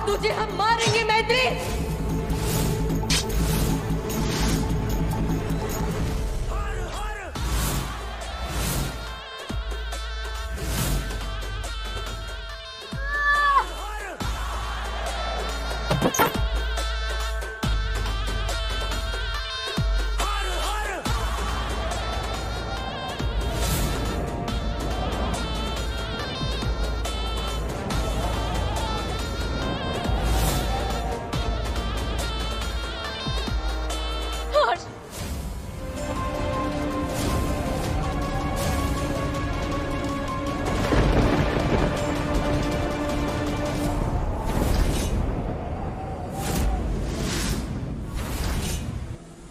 तुझे हम मारेंगे मैत्री।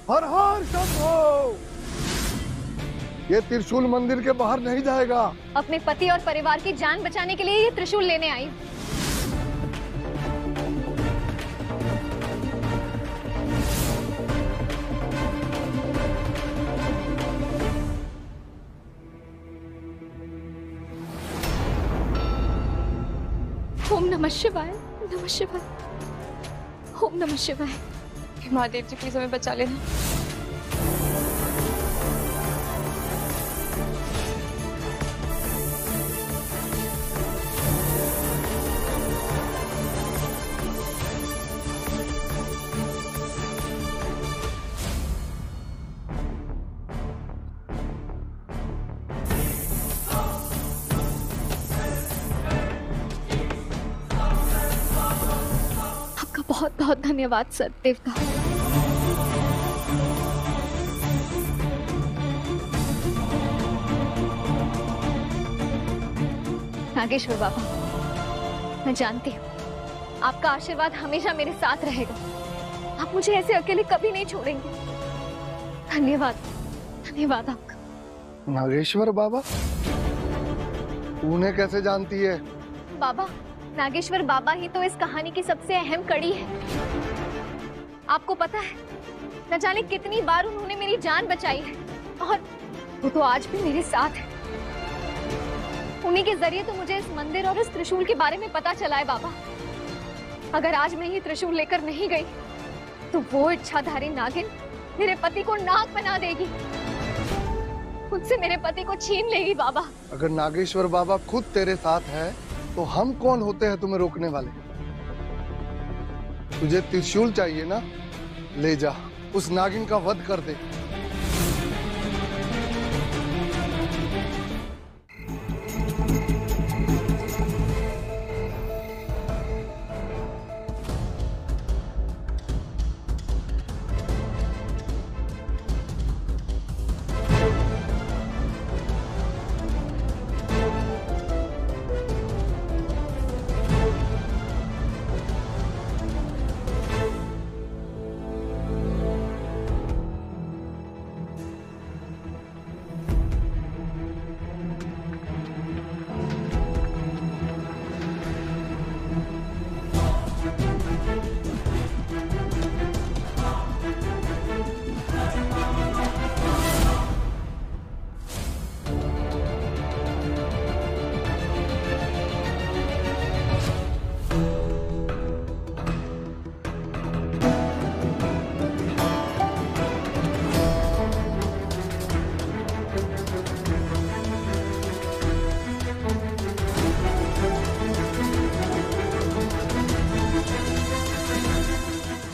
हर हर शंभो। ये त्रिशूल मंदिर के बाहर नहीं जाएगा। अपने पति और परिवार की जान बचाने के लिए ये त्रिशूल लेने आई। ओम नमः शिवाय, नमः शिवाय, ओम नमः शिवाय। महादेव जी प्लीज हमें बचा लेना। आपका बहुत बहुत धन्यवाद सतदेवता। नागेश्वर बाबा, मैं जानती हूँ आपका आशीर्वाद हमेशा मेरे साथ रहेगा। आप मुझे ऐसे अकेले कभी नहीं छोड़ेंगे। धन्यवाद, धन्यवाद आपका। नागेश्वर बाबा, उन्हें कैसे जानती है? बाबा, नागेश्वर बाबा ही तो इस कहानी की सबसे अहम कड़ी है। आपको पता है, न जाने कितनी बार उन्होंने मेरी जान बचाई है और वो तो आज भी मेरे साथ है। उन्हीं के जरिए तो मुझे इस मंदिर और इस त्रिशूल के बारे में पता चला है बाबा। अगर आज मैं ये त्रिशूल लेकर नहीं गई तो वो इच्छाधारी नागिन मेरे पति को नाग बना देगी, मुझसे मेरे पति को छीन लेगी बाबा। अगर नागेश्वर बाबा खुद तेरे साथ है तो हम कौन होते हैं तुम्हें रोकने वाले? तुझे त्रिशूल चाहिए ना, ले जा, उस नागिन का वध कर दे।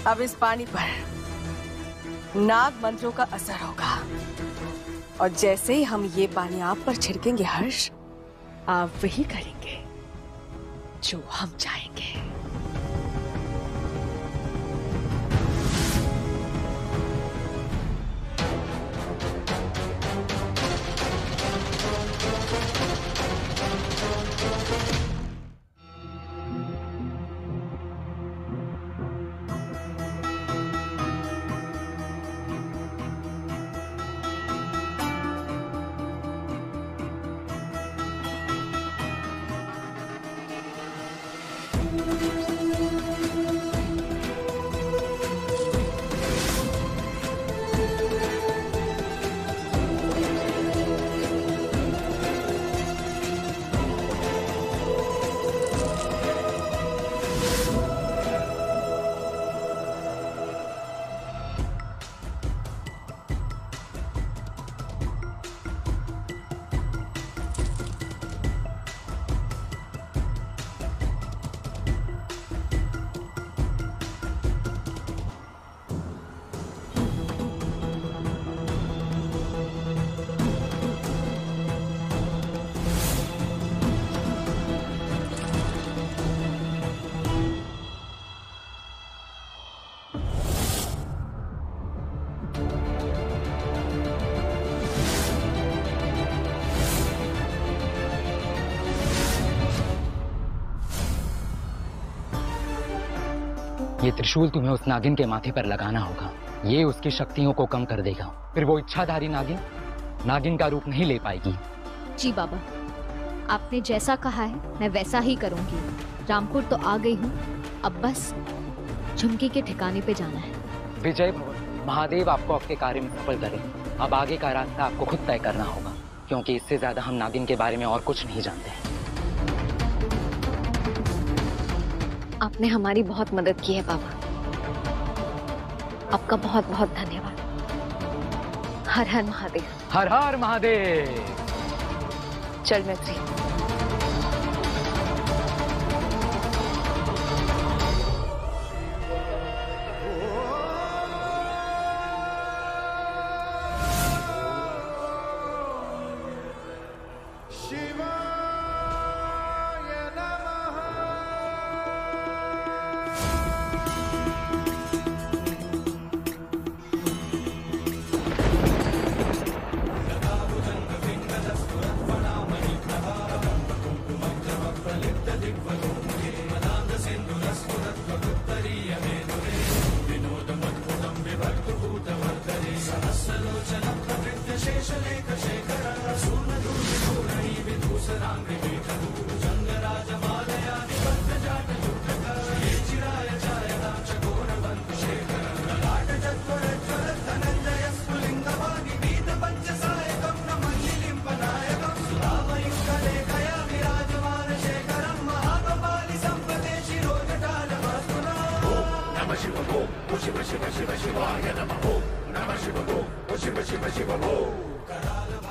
अब इस पानी पर नाग मंत्रों का असर होगा और जैसे ही हम ये पानी आप पर छिड़केंगे हर्ष, आप वही करेंगे जो हम चाहेंगे। ये त्रिशूल तुम्हें उस नागिन के माथे पर लगाना होगा। ये उसकी शक्तियों को कम कर देगा। फिर वो इच्छाधारी नागिन का रूप नहीं ले पाएगी। जी बाबा, आपने जैसा कहा है मैं वैसा ही करूंगी। रामपुर तो आ गई हूँ, अब बस झुमकी के ठिकाने पे जाना है। विजय महादेव आपको आपके कार्य में सफल करें। अब आगे का रास्ता आपको खुद तय करना होगा, क्योंकि इससे ज्यादा हम नागिन के बारे में और कुछ नहीं जानते। आपने हमारी बहुत मदद की है बाबा, आपका बहुत बहुत धन्यवाद। हर हर महादेव। हर हर महादेव। चल मैत्री।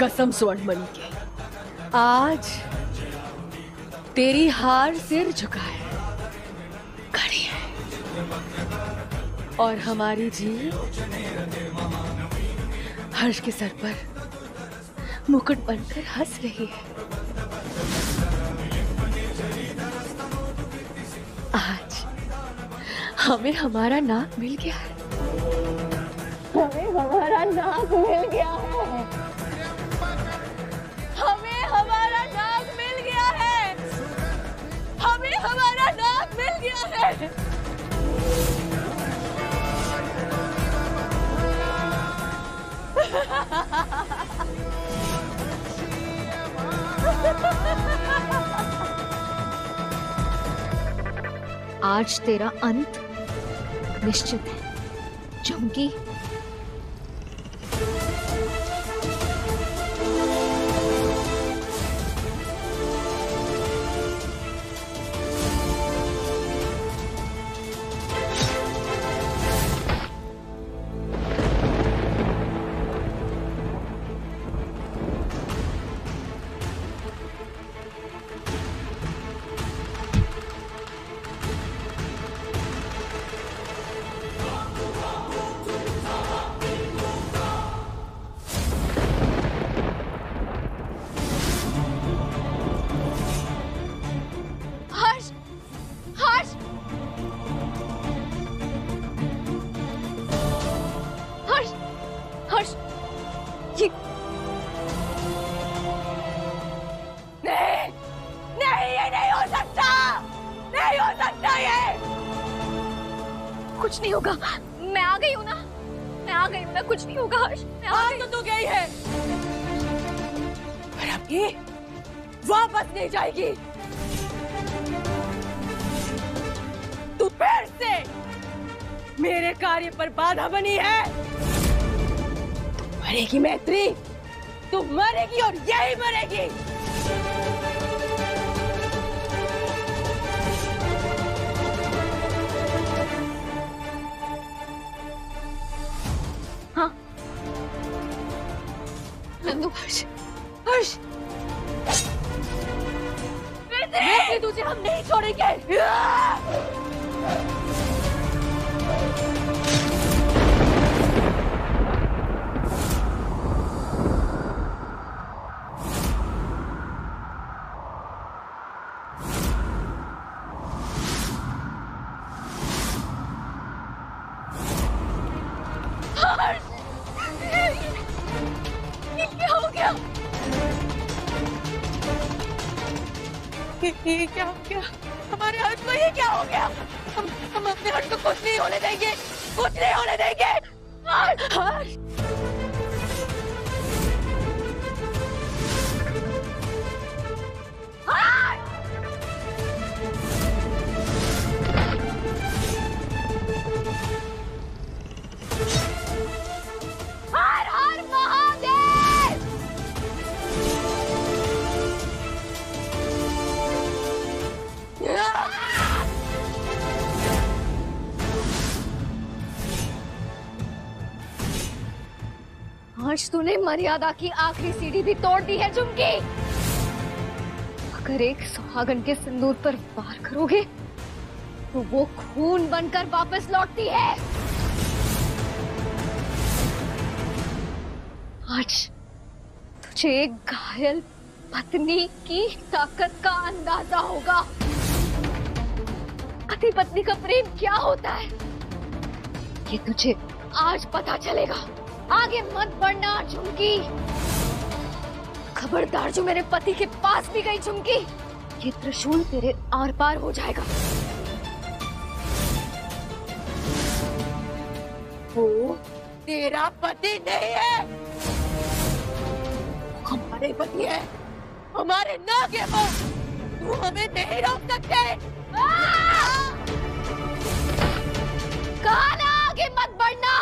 कसम स्वर्णमणि के, आज तेरी हार सिर झुका है, खड़ी है, और हमारी जीत हर्ष के सर पर मुकुट बनकर हंस रही है। आज हमें हमारा नाग मिल गया है। हमें हमारा नाग मिल गया है। हमें हमारा नाग मिल गया है। हमें हमारा नाग मिल गया है। आज तेरा अंत निश्चित है झुमकी। कुछ नहीं होगा, मैं आ गई हूँ ना, कुछ नहीं होगा हर्ष। तो तू गई है, पर अब ये वापस नहीं जाएगी। तू फिर से मेरे कार्य पर बाधा बनी है। तू मरेगी मैत्री, तू मरेगी और यही मरेगी। हाँ नंदू, हर्ष हर्ष, मैत्री तुझे हम नहीं छोड़ेंगे। ये क्या हो गया? हमारे हर्ष को ये क्या हो गया? हम अपने हर्ष को कुछ नहीं होने देंगे, कुछ नहीं होने देंगे। हर्ष, हर हर महादेव। हर्ष, तूने मर्यादा की आखिरी सीढ़ी भी तोड़ दी है झुमकी। अगर एक सुहागन के सिंदूर पर वार करोगे तो वो खून बनकर वापस लौटती है। आज तुझे एक घायल पत्नी की ताकत का अंदाजा होगा। पति पत्नी का प्रेम क्या होता है ये तुझे आज पता चलेगा। आगे मत बढ़ना झुमकी। खबरदार, जो मेरे पति के पास भी गई झुमकी, ये त्रिशूल तेरे आर पार हो जाएगा। वो तेरा पति नहीं है, हमारे पति है, हमारे नाग है वो। तू हमें नहीं रोक सकते। कहा ना आगे मत बढ़ना।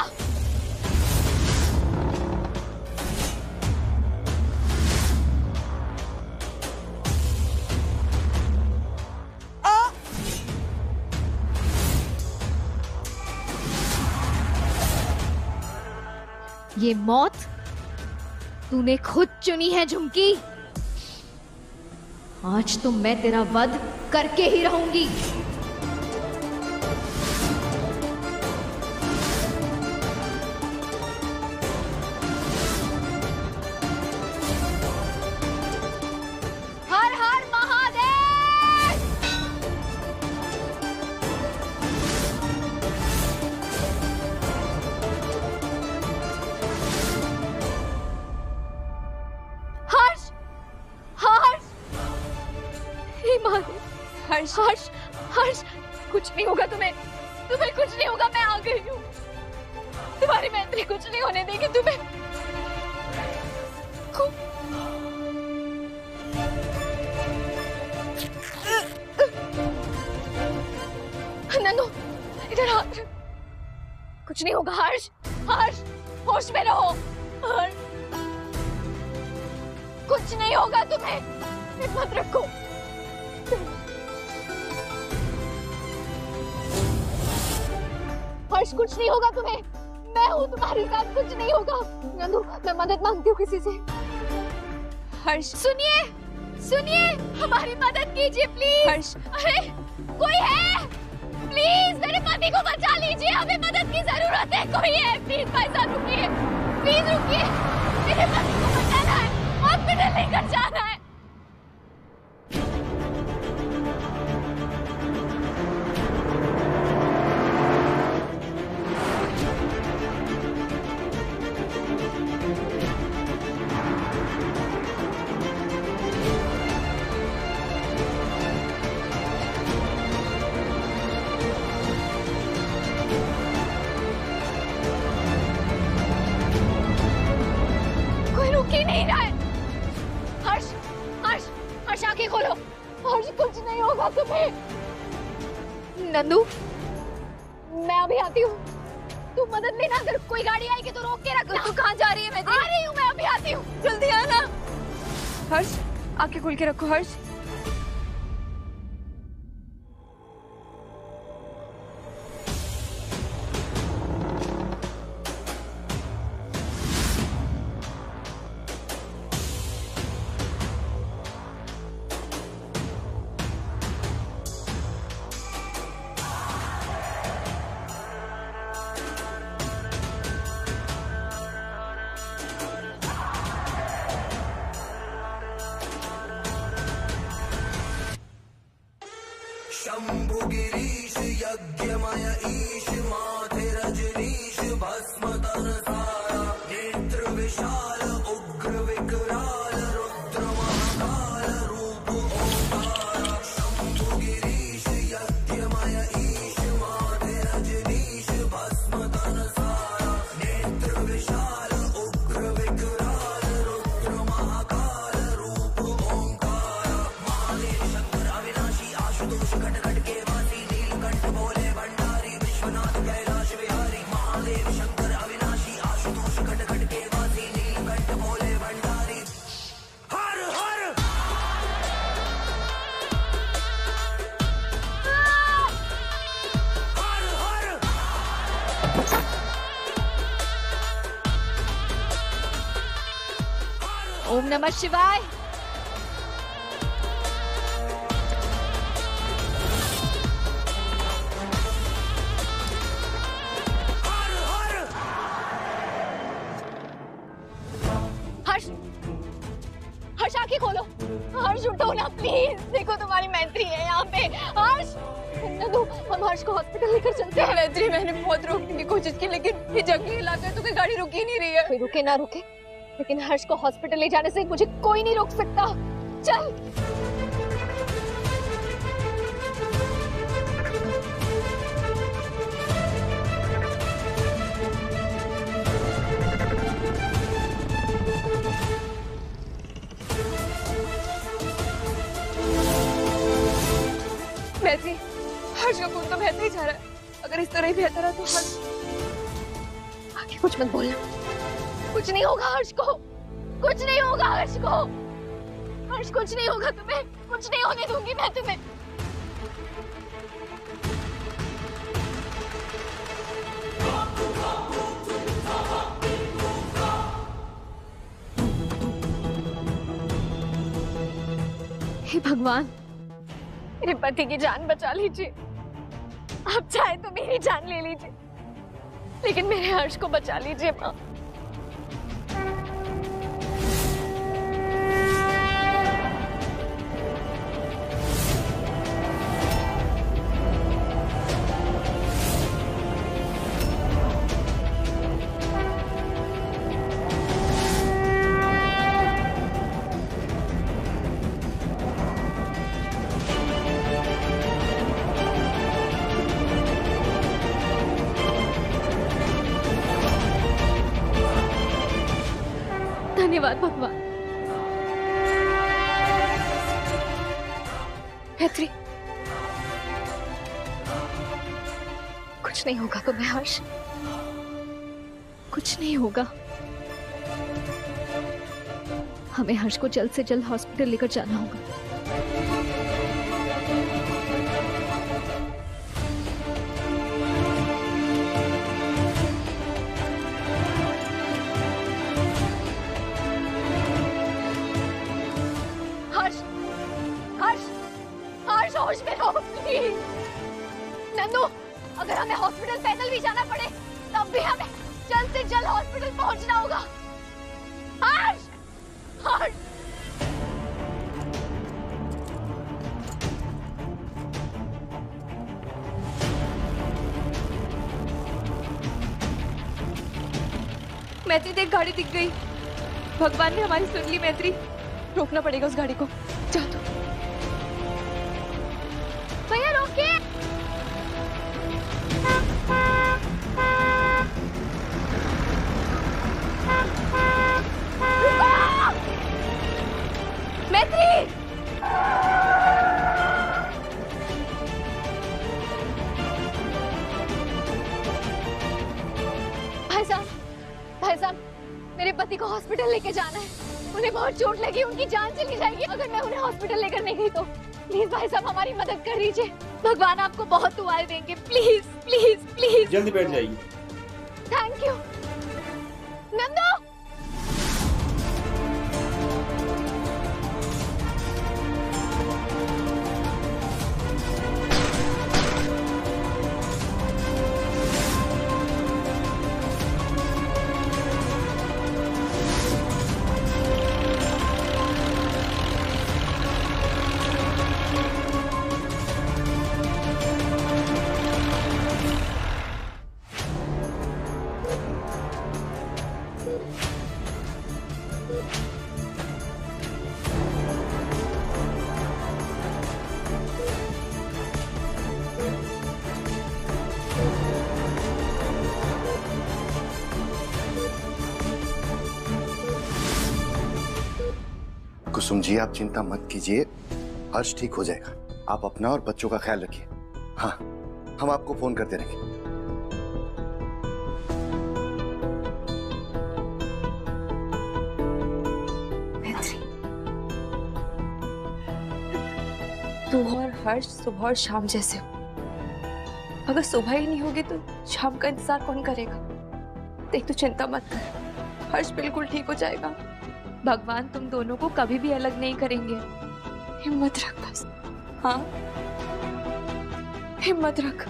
ये मौत तूने खुद चुनी है झुमकी। आज तो मैं तेरा वध करके ही रहूंगी। हर हर महादेव। हर्ष, हर्ष, हे महादेव। हर्ष, हर्ष, हर्ष, कुछ नहीं होगा तुम्हें, तुम्हें कुछ नहीं होगा। मैं आ गई हूँ। तुम्हारी मैत्री कुछ नहीं होने देगी तुम्हें। नंदू, इधर आ। कुछ नहीं होगा हर्ष। हर्ष, होश में रहो। हर्ष, कुछ नहीं होगा तुम्हें। हिम्मत रखो। हर्ष, कुछ नहीं होगा तुम्हें। मैं हूँ तुम्हारे साथ, कुछ नहीं होगा। नंदू, मैं मदद मांगती हूँ किसी से। हर्ष, सुनिए, सुनिए, हमारी मदद कीजिए प्लीज। हर्ष, अरे कोई है? प्लीज मेरे पति को बचा लीजिए, हमें मदद की जरूरत है। कोई है? प्लीज भाई साहब रुकिए, प्लीज रुकिए। मेरे पति को बचाना है, हॉस्पिटल लेकर जाना है। ही नहीं रहा है। हर्ष, हर्ष, हर्ष, आंखें खोलो। हर्ष, कुछ नहीं होगा तुम्हें। नंदू, मैं अभी आती हूँ, तू मदद लेना। अगर कोई गाड़ी आएगी तो रोक के रखना। तू कहाँ जा रही है? मैं आ रही हूँ, मैं अभी आती हूँ, जल्दी आना। हर्ष, आंखें खोल के रखो। हर्ष, ओम नमः शिवाय। हर्ष, हर्ष आंखें खोलो। हर्ष उठो ना प्लीज, देखो तुम्हारी मैत्री है यहाँ पे। हर्ष, नंदू, हम हर्ष को हॉस्पिटल लेकर चलते हैं। मैत्री, मैंने बहुत रोकने की कोशिश की लेकिन ये जंगली इलाका है तो कोई गाड़ी रुक ही नहीं रही है। कोई रुके ना रुके, लेकिन हर्ष को हॉस्पिटल ले जाने से मुझे कोई नहीं रोक सकता। चल। मैत्री, हर्ष का खून तो बहता ही जा रहा है। अगर इस तरह ही बहता रहा तो हर्ष। आगे कुछ मत बोलना, कुछ नहीं होगा हर्ष को, कुछ नहीं होगा हर्ष को। हर्ष, कुछ नहीं होगा तुम्हें, कुछ नहीं होने दूंगी मैं तुम्हें। हे भगवान, मेरे पति की जान बचा लीजिए। आप चाहे तो मेरी जान ले लीजिए, लेकिन मेरे हर्ष को बचा लीजिए माँ। धन्यवाद भगवान। मैत्री, कुछ नहीं होगा तुम्हें हर्ष, कुछ नहीं होगा। हमें हर्ष को जल्द से जल्द हॉस्पिटल लेकर जाना होगा। होश में रहो प्लीज। नंदू, अगर हमें हॉस्पिटल पैदल भी जाना पड़े तब भी हमें जल्द से जल्द हॉस्पिटल पहुंचना होगा। हर्ष, हर्ष। मैत्री देख, गाड़ी दिख गई। भगवान ने हमारी सुन ली मैत्री। रोकना पड़ेगा उस गाड़ी को। जा तू। भैया रोकिए। मैत्री, भाई साहब, मेरे पति को हॉस्पिटल लेके जाना है। उन्हें बहुत चोट लगी, उनकी जान चली जाएगी अगर मैं उन्हें हॉस्पिटल लेकर नहीं गई तो। प्लीज भाई साहब, हमारी मदद कर दीजिए। भगवान आपको बहुत दुआएं देंगे। Please please please. जल्दी बैठ जाइए। Thank you. नंदू, कुसुम जी, आप चिंता मत कीजिए, हर्ष ठीक हो जाएगा। आप अपना और बच्चों का ख्याल रखिए। हाँ, हम आपको फोन करते रहेंगे। तू और हर्ष सुबह और शाम जैसे हो। अगर सुबह ही नहीं होगी तो शाम का इंतजार कौन करेगा? देख, तू चिंता मत कर, हर्ष बिल्कुल ठीक हो जाएगा। भगवान तुम दोनों को कभी भी अलग नहीं करेंगे। हिम्मत रख बस। हाँ, हिम्मत रख।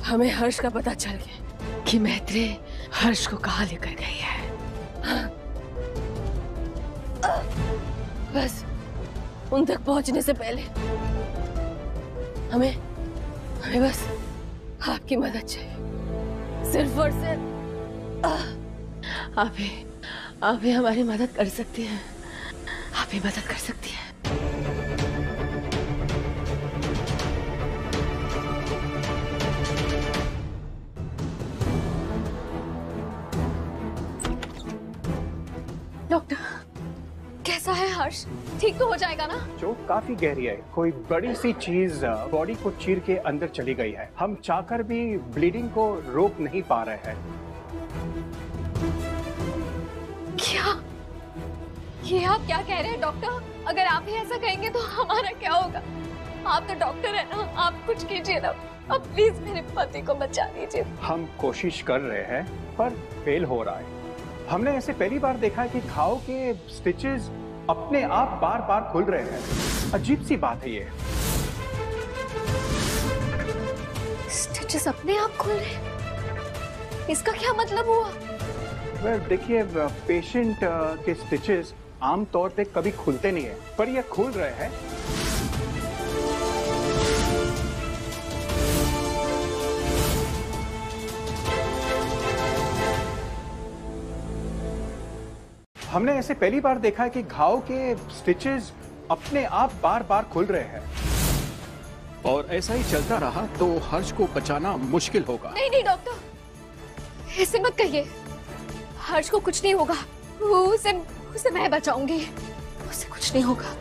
हमें हर्ष का पता चल गया कि मैत्री हर्ष को कहाँ लेकर गई है। बस उन तक पहुंचने से पहले हमें बस आपकी मदद चाहिए, सिर्फ और सिर्फ आप ही हमारी मदद कर सकती हैं। आप ही मदद कर सकती हैं। डॉक्टर, कैसा है हर्ष? ठीक तो हो जाएगा ना? चोट काफी गहरी है, कोई बड़ी सी चीज बॉडी को चीर के अंदर चली गई है। हम चाहकर भी ब्लीडिंग को रोक नहीं पा रहे हैं। क्या? ये आप क्या कह रहे हैं डॉक्टर? अगर आप ही ऐसा कहेंगे तो हमारा क्या होगा? आप तो डॉक्टर है ना, आप कुछ कीजिए ना। अब प्लीज मेरे पति को बचा लीजिए। हम कोशिश कर रहे हैं पर फेल हो रहा है। हमने ऐसे पहली बार देखा है कि घाव के स्टिचेस अपने आप बार बार खुल रहे हैं। अजीब सी बात है ये। स्टिचेस अपने आप खुल रहे हैं? इसका क्या मतलब हुआ? देखिए, पेशेंट के स्टिचेस आमतौर पे कभी खुलते नहीं है, पर ये खुल रहे हैं। हमने ऐसे पहली बार देखा है कि घाव के स्टिचेस अपने आप बार बार खुल रहे हैं। और ऐसा ही चलता रहा तो हर्ष को बचाना मुश्किल होगा। नहीं नहीं डॉक्टर, ऐसे मत कहिए। हर्ष को कुछ नहीं होगा। उसे मैं बचाऊंगी। उसे कुछ नहीं होगा।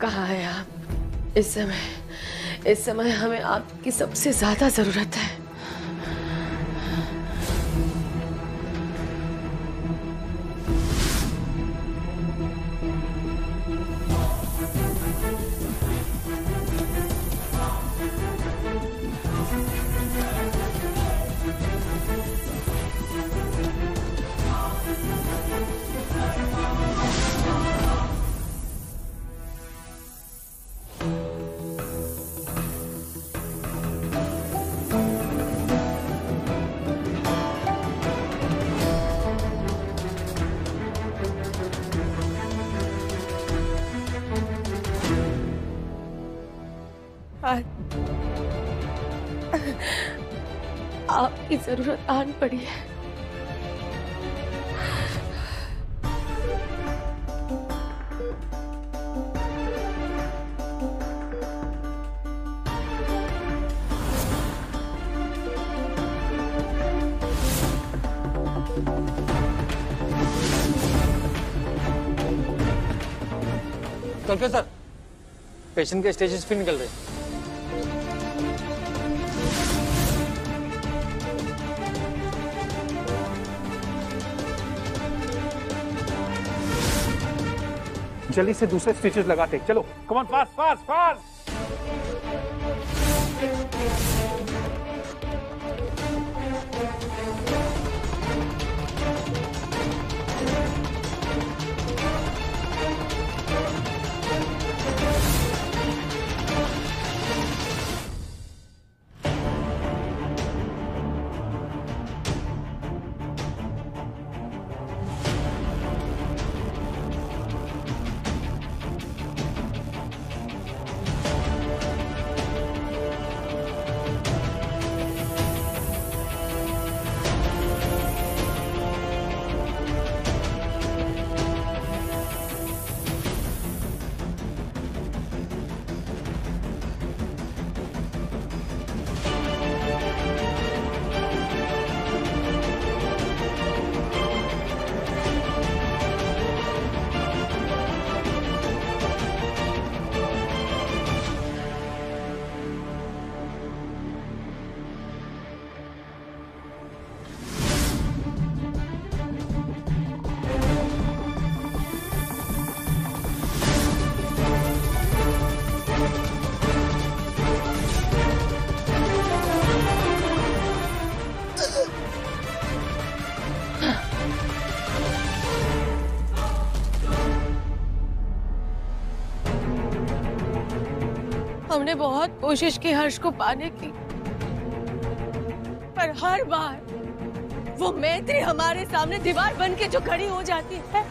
कहाँ है आप? इस समय हमें आपकी सबसे ज्यादा जरूरत है। आपकी जरूरत आन पड़ी है। डॉक्टर सर, पेशेंट के स्टेजेस फिर निकल रहे हैं। जल्दी से दूसरे स्टिचेस लगाते। चलो, come on, fast fast fast. हमने बहुत कोशिश की हर्ष को पाने की, पर हर बार वो मैत्री हमारे सामने दीवार बन के जो खड़ी हो जाती है,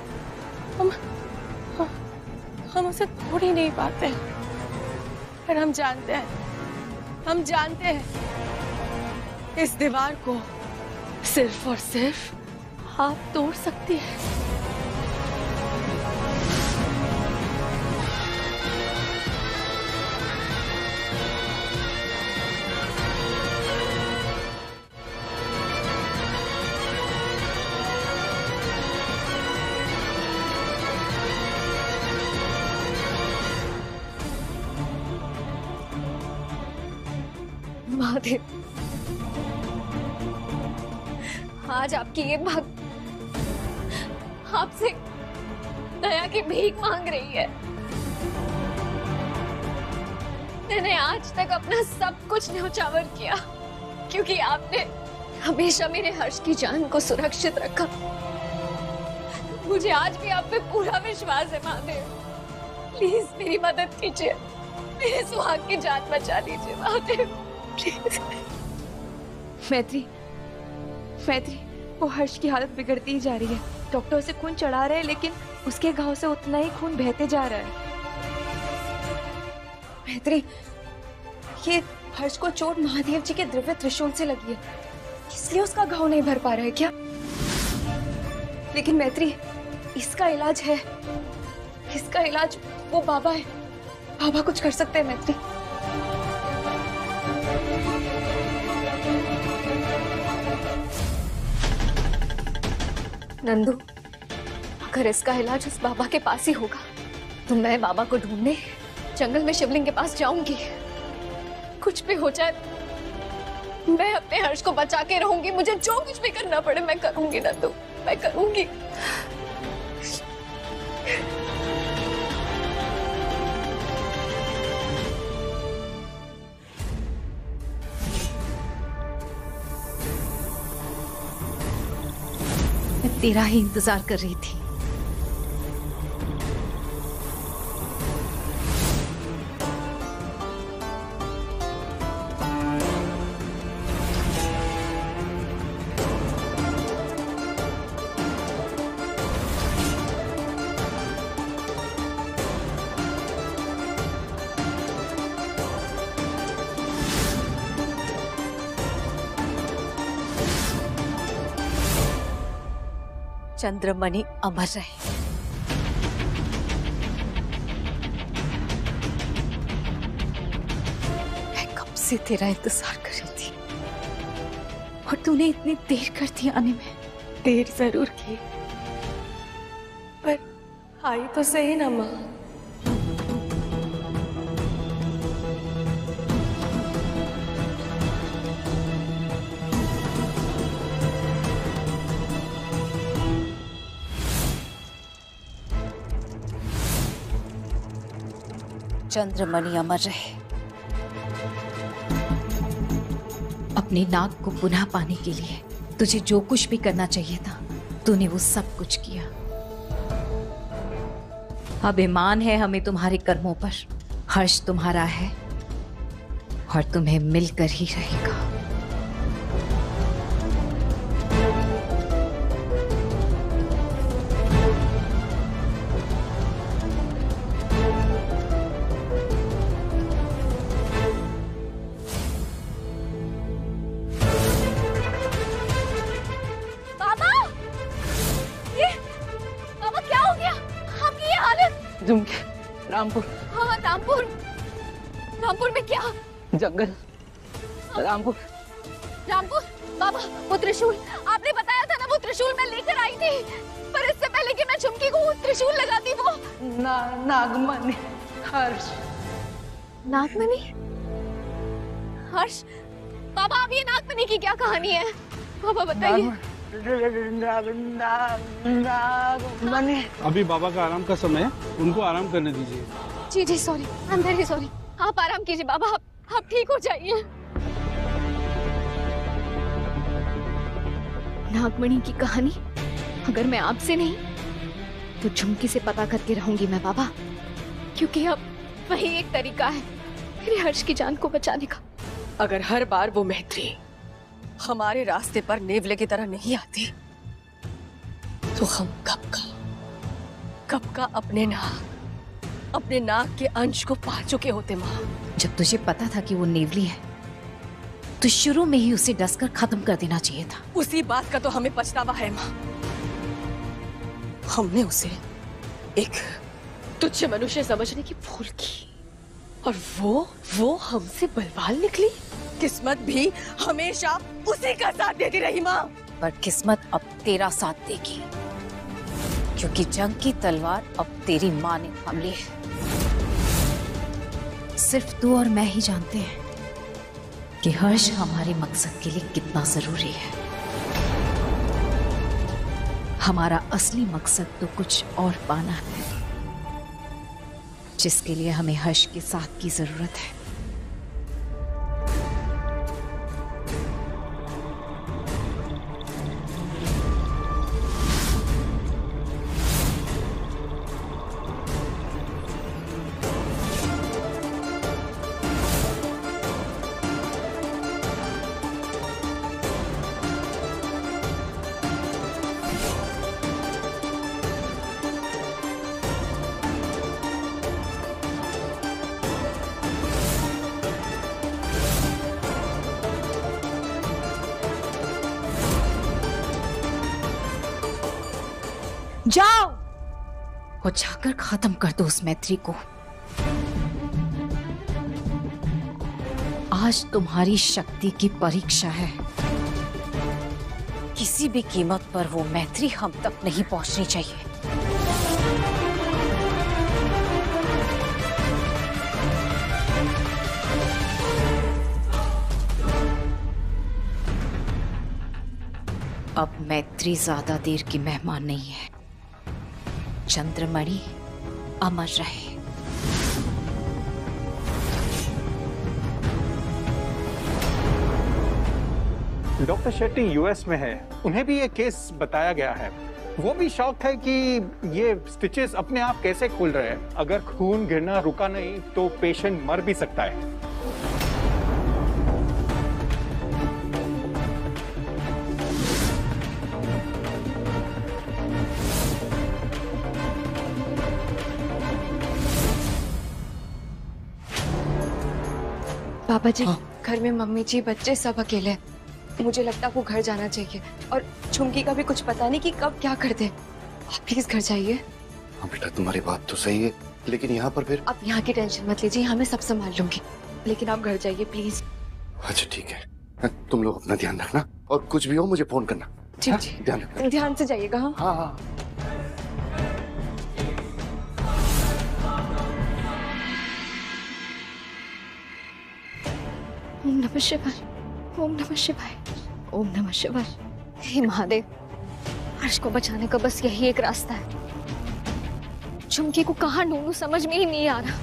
हम उसे तोड़ ही नहीं पाते। पर हम जानते हैं इस दीवार को सिर्फ और सिर्फ आप तोड़ सकती है। महादेव, आज आपकी ये भक्त आपसे दया की भीख मांग रही है। मैंने आज तक अपना सब कुछ न्यौछावर किया क्योंकि आपने हमेशा मेरे हर्ष की जान को सुरक्षित रखा। मुझे आज भी आप पे पूरा विश्वास है महादेव। प्लीज मेरी मदद कीजिए, मेरे सुहाग की जान बचा लीजिए महादेव, प्लीज। मैत्री, वो हर्ष की हालत बिगड़ती ही जा रही है। डॉक्टर उसे खून चढ़ा रहे हैं लेकिन उसके घाव से उतना ही खून बहते जा रहा है। मैत्री, ये हर्ष को चोट महादेव जी के दिव्य त्रिशूल से लगी है, इसलिए उसका घाव नहीं भर पा रहा है क्या? लेकिन मैत्री, इसका इलाज है, इसका इलाज वो बाबा है। बाबा कुछ कर सकते हैं मैत्री। नंदू, अगर इसका इलाज उस बाबा के पास ही होगा तो मैं बाबा को ढूंढने जंगल में शिवलिंग के पास जाऊंगी। कुछ भी हो जाए मैं अपने हर्ष को बचा के रहूंगी। मुझे जो कुछ भी करना पड़े मैं करूंगी नंदू, मैं करूंगी। मैं तेरा ही इंतजार कर रही थी। चंद्रमणि अमर रहे। मैं कब से तेरा इंतजार कर रही थी और तूने इतनी देर कर दी आने में। देर जरूर की, पर आई तो सही ना माँ। चंद्रमणि अमर रहे। अपनी नाक को पुनः पाने के लिए तुझे जो कुछ भी करना चाहिए था तूने वो सब कुछ किया। अभिमान है हमें तुम्हारे कर्मों पर। हर्ष तुम्हारा है और तुम्हें मिलकर ही रहेगा। रामपुर। हाँ, रामपुर में क्या? जंगल। रामपुर बाबा, वो त्रिशूल आपने बताया था ना, वो त्रिशूल मैं लेकर आई थी, पर इससे पहले कि मैं चुमकी को त्रिशूल लगाती वो नागमणि। हर्ष। नागमणि? हर्ष? बाबा, अब ये नागमणि की क्या कहानी है? बाबा बताइए। अभी बाबा का आराम का समय है, उनको आराम करने दीजिए। जी sorry, I am very sorry. आप आराम कीजिए बाबा, आप ठीक हो जाइए। नागमणि की कहानी अगर मैं आपसे नहीं तो झुमकी से पता करके रहूंगी मैं बाबा, क्योंकि अब वही एक तरीका है मेरे हर्ष की जान को बचाने का। अगर हर बार वो मैत्री हमारे रास्ते पर नेवले की तरह नहीं आती तो हम कब का अपने नाक के अंश को पा चुके होते माँ। जब तुझे पता था कि वो नेवली है तो शुरू में ही उसे डसकर खत्म कर देना चाहिए था। उसी बात का तो हमें पछतावा है माँ। हमने उसे एक तुच्छ मनुष्य समझने की भूल की और वो हमसे बलवान निकली। किस्मत भी हमेशा उसी का साथ देती रही माँ। पर किस्मत अब तेरा साथ देगी, क्योंकि जंग की तलवार अब तेरी माँ ने थाम ली है। सिर्फ तू और मैं ही जानते हैं कि हर्ष हमारे मकसद के लिए कितना जरूरी है। हमारा असली मकसद तो कुछ और पाना है, जिसके लिए हमें हर्ष के साथ की जरूरत है। जाओ और जाकर खत्म कर दो उस मैत्री को। आज तुम्हारी शक्ति की परीक्षा है। किसी भी कीमत पर वो मैत्री हम तक नहीं पहुंचनी चाहिए। अब मैत्री ज्यादा देर की मेहमान नहीं है। चंद्रमणि अमर रहे। डॉक्टर शेट्टी यूएस में है, उन्हें भी ये केस बताया गया है। वो भी शॉक है कि ये स्टिचेस अपने आप कैसे खुल रहे हैं। अगर खून गिरना रुका नहीं तो पेशेंट मर भी सकता है। पापा जी, घर में मम्मी जी बच्चे सब अकेले हैं। मुझे लगता है वो घर जाना चाहिए। और झुमकी का भी कुछ पता नहीं कि कब क्या कर दे। आप प्लीज घर जाइए। हाँ बेटा, तुम्हारी बात तो सही है, लेकिन यहाँ पर फिर आप यहाँ की टेंशन मत लीजिए, यहाँ मैं सब संभाल लूंगी। लेकिन आप घर जाइए प्लीज। अच्छा ठीक है, तुम लोग अपना ध्यान रखना और कुछ भी हो मुझे फोन करना। जी जी, ध्यान रखना। ध्यान से जाइएगा। हाँ हाँ हाँ। ओम नमः शिवाय, ओम नमः शिवाय, ओम नमः शिवाय। हे महादेव, हर्ष को बचाने का बस यही एक रास्ता है। झुमकी को कहाँ ढूंढूं समझ में ही नहीं आ रहा।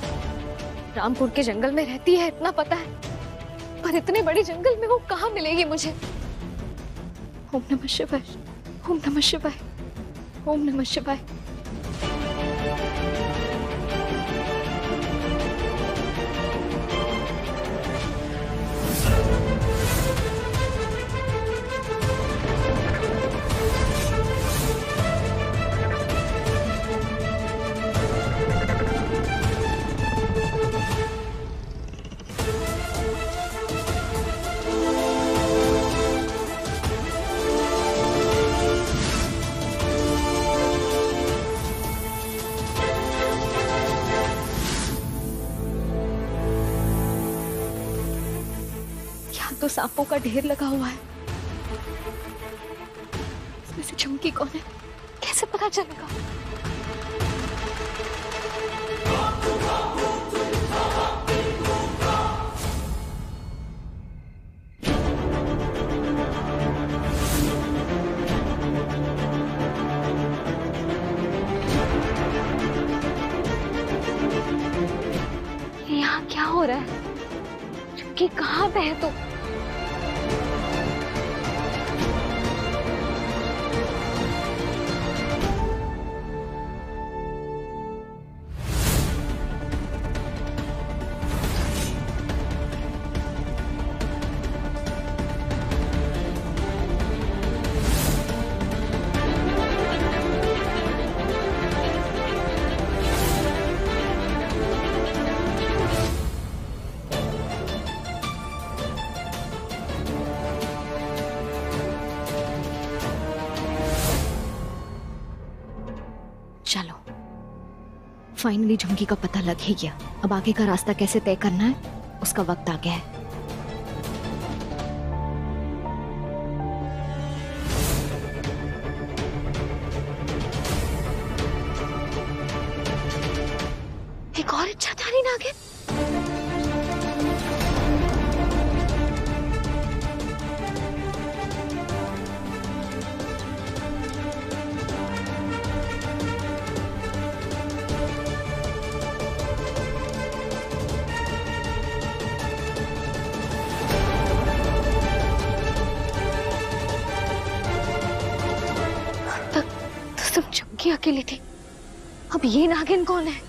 रामपुर के जंगल में रहती है इतना पता है, पर इतने बड़े जंगल में वो कहाँ मिलेगी मुझे। ओम नमः शिवाय, ओम नमः शिवाय, ओम नमः शिवाय। तो सांपों का ढेर लगा हुआ है। इसमें से झुमकी कौन है, कैसे पता चलेगा? यहाँ क्या हो रहा है? झुमकी कहाँ पे है? तो फाइनली झुमकी का पता लग ही गया। अब आगे का रास्ता कैसे तय करना है उसका वक्त आ गया है। एक और इच्छाधारी नागिन। तो तुम झुमकी अकेली थी, अब ये नागिन कौन है?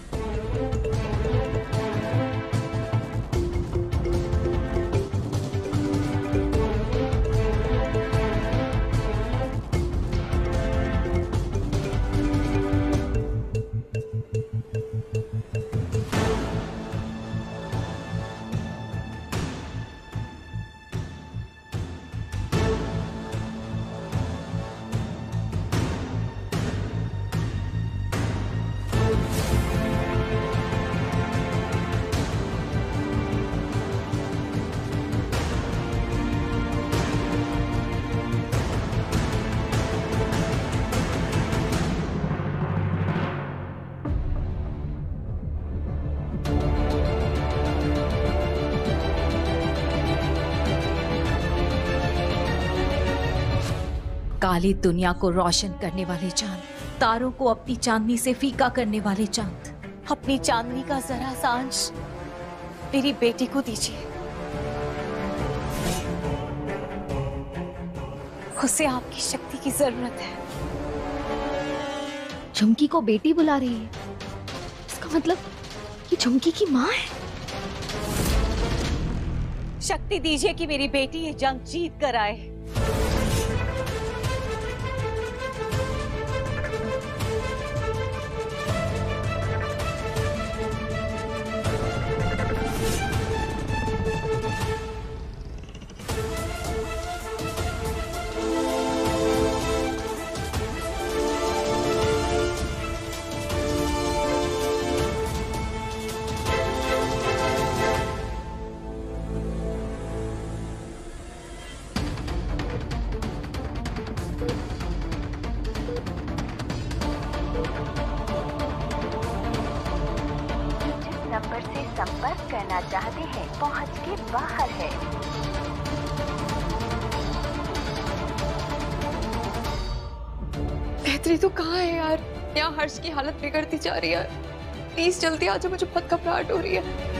काली दुनिया को रोशन करने वाले चांद, तारों को अपनी चांदनी से फीका करने वाले चांद, अपनी चांदनी का जरा सा अंश मेरी बेटी को दीजिए। उसे आपकी शक्ति की जरूरत है। झुमकी को बेटी बुला रही है, इसका मतलब ये झुमकी की माँ है। शक्ति दीजिए कि मेरी बेटी ये जंग जीत कर आए। नंबर से संपर्क करना चाहते हैं पहुंच के बाहर है। बेहतरी तो कहाँ है यार? यहाँ हर्ष की हालत बिगड़ती जा रही है। प्लीज जल्दी आ जाओ, मुझे बहुत घबराहट हो रही है।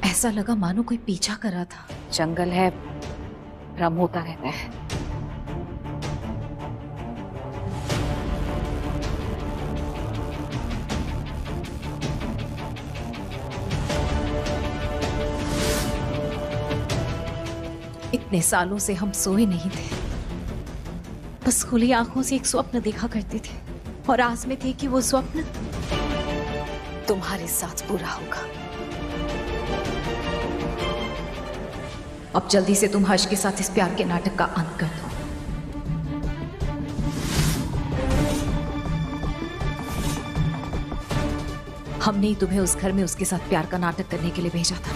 ऐसा लगा मानो कोई पीछा कर रहा था। जंगल है, भ्रम होता रहता है। इतने सालों से हम सोए नहीं थे, बस खुली आंखों से एक स्वप्न देखा करते थे और आस में थे कि वो स्वप्न तुम्हारे साथ पूरा होगा। अब जल्दी से तुम हर्ष के साथ इस प्यार के नाटक का अंत कर दो। हमने ही तुम्हें उस घर में उसके साथ प्यार का नाटक करने के लिए भेजा था,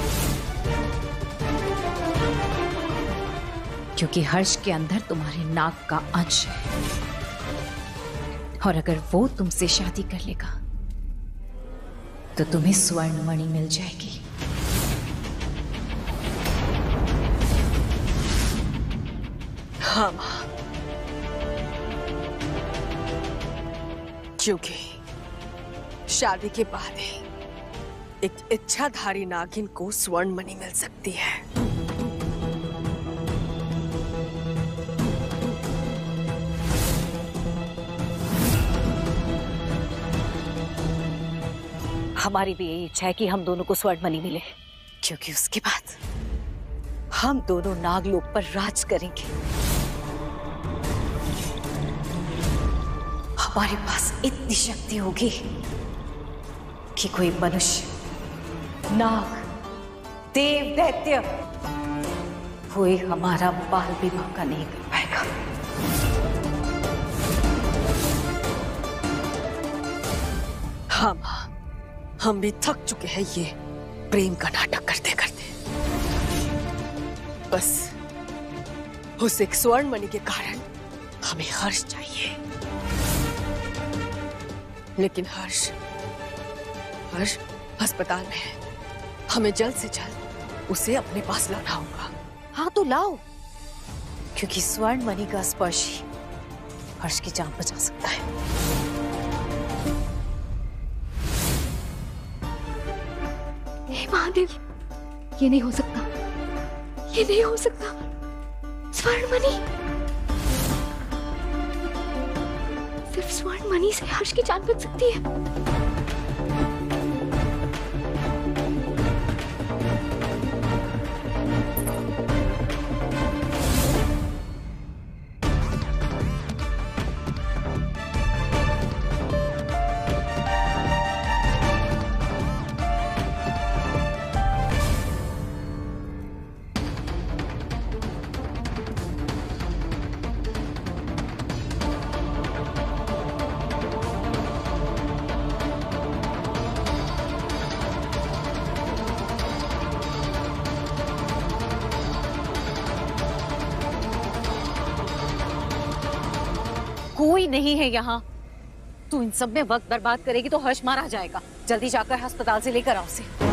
क्योंकि हर्ष के अंदर तुम्हारे नाक का अंश है, और अगर वो तुमसे शादी कर लेगा तो तुम्हें स्वर्ण मणि मिल जाएगी। हाँ माँ, क्योंकि शादी के बाद ही एक इच्छाधारी नागिन को स्वर्ण मणि मिल सकती है। हमारी भी यही इच्छा है कि हम दोनों को स्वर्ण मणि मिले, क्योंकि उसके बाद हम दोनों नागलोक पर राज करेंगे। हमारे पास इतनी शक्ति होगी कि कोई मनुष्य, नाग, देव, दैत्य कोई हमारा बाल भी बांका नहीं कर पाएगा। हाँ माँ, हम भी थक चुके हैं ये प्रेम का नाटक करते करते। बस उस एक स्वर्ण मणि के कारण हमें हर्ष चाहिए, लेकिन हर्ष अस्पताल में है। हमें जल्द से जल्द उसे अपने पास लाना होगा। हाँ तो लाओ, क्योंकि स्वर्ण मणि का स्पर्श ही हर्ष की जान बचा सकता है। हे महादेव, ये नहीं हो सकता, ये नहीं हो सकता। स्वर्ण मणि, सिर्फ स्वर्ण मणि से हर्ष की जान बच सकती है। कोई नहीं है यहाँ। तू इन सब में वक्त बर्बाद करेगी तो हर्ष मारा जाएगा। जल्दी जाकर अस्पताल से लेकर आओ उसे।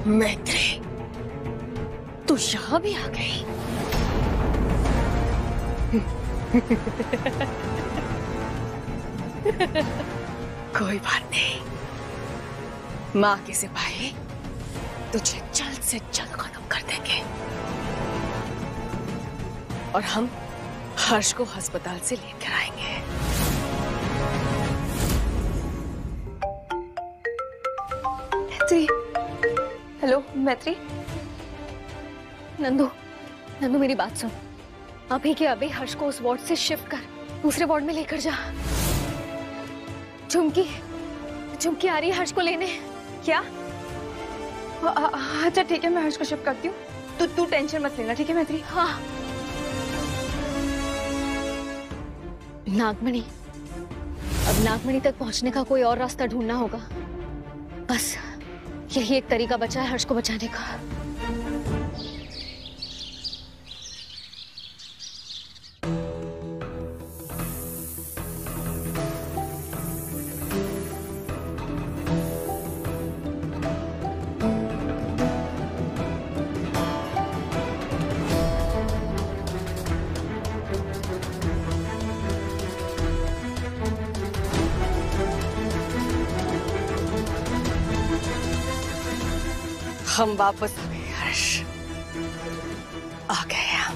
मैत्री, तू यहाँ भी आ गई। कोई बात नहीं, माँ के सिपाही तुझे जल्द से जल्द खत्म कर देंगे और हम हर्ष को अस्पताल से लेकर आएंगे। मैत्री, हेलो मैत्री। नंदू, मेरी बात सुन। अभी के अभी हर्ष को उस वार्ड से शिफ्ट कर दूसरे वार्ड में लेकर जा। झुमकी आ रही है हर्ष को लेने। क्या? अच्छा ठीक है, मैं हर्ष को शिफ्ट करती हूँ। तू टेंशन मत लेना, ठीक है मैत्री? हाँ। नागमणि, अब नागमणि तक पहुंचने का कोई और रास्ता ढूंढना होगा। बस यही एक तरीका बचा है हर्ष को बचाने का। हम वापस आ गए हर्ष, आ गए हम।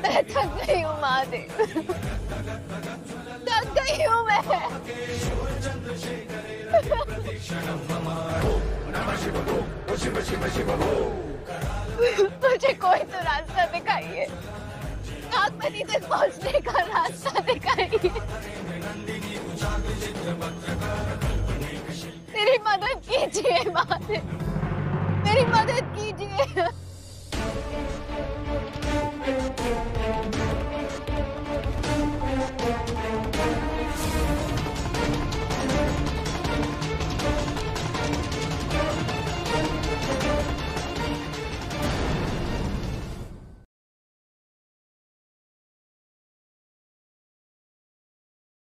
मैं थक गई हूँ महादेव, थक गई हूँ मैं। मुझे कोई तो रास्ता दिखाइए, नागमणि तक पहुंचने का रास्ता दिखाइए। मेरी मदद कीजिए महादेव, मेरी मदद कीजिए।